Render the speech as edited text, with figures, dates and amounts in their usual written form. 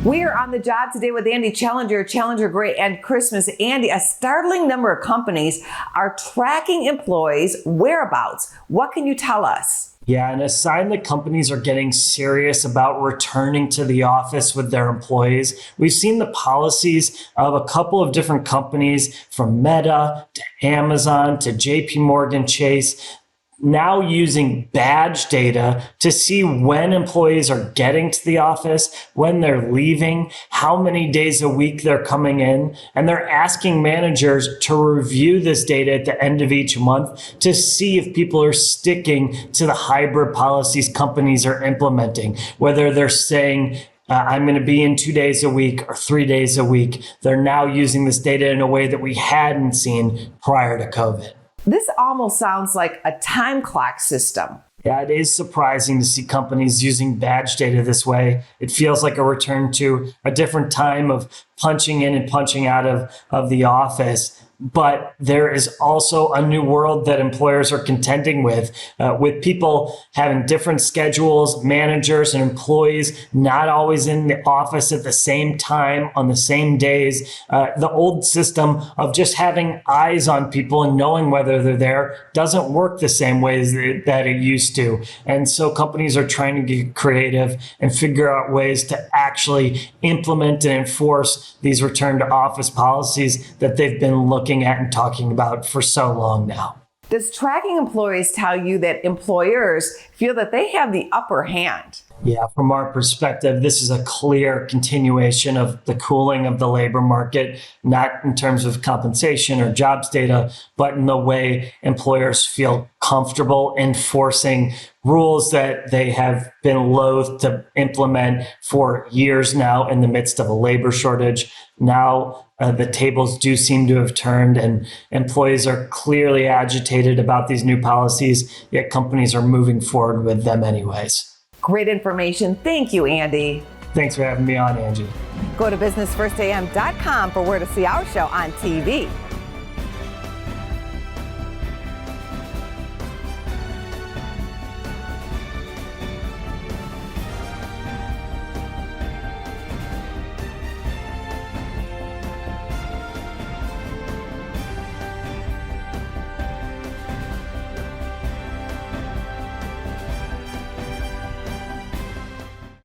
We are on the job today with Andy Challenger, Challenger Gray and Christmas. Andy, a startling number of companies are tracking employees' whereabouts. What can you tell us? Yeah, and a sign that companies are getting serious about returning to the office with their employees. We've seen the policies of a couple of different companies, from Meta to Amazon to JP Morgan Chase, now using badge data to see when employees are getting to the office, when they're leaving, how many days a week they're coming in. And they're asking managers to review this data at the end of each month to see if people are sticking to the hybrid policies companies are implementing, whether they're saying, I'm going to be in 2 days a week or 3 days a week. They're now using this data in a way that we hadn't seen prior to COVID. This almost sounds like a time clock system. Yeah, it is surprising to see companies using badge data this way. It feels like a return to a different time of punching in and punching out of the office. But there is also a new world that employers are contending with people having different schedules, managers and employees not always in the office at the same time on the same days. The old system of just having eyes on people and knowing whether they're there doesn't work the same way that it used to. And so companies are trying to get creative and figure out ways to actually implement and enforce these return to office policies that they've been looking at and talking about for so long now. Does tracking employees tell you that employers feel that they have the upper hand? Yeah, from our perspective, this is a clear continuation of the cooling of the labor market, not in terms of compensation or jobs data, but in the way employers feel comfortable enforcing rules that they have been loath to implement for years now in the midst of a labor shortage. Now, the tables do seem to have turned, and employees are clearly agitated about these new policies, yet companies are moving forward with them anyways. Great information. Thank you, Andy. Thanks for having me on, Angie. Go to businessfirstam.com for where to see our show on TV.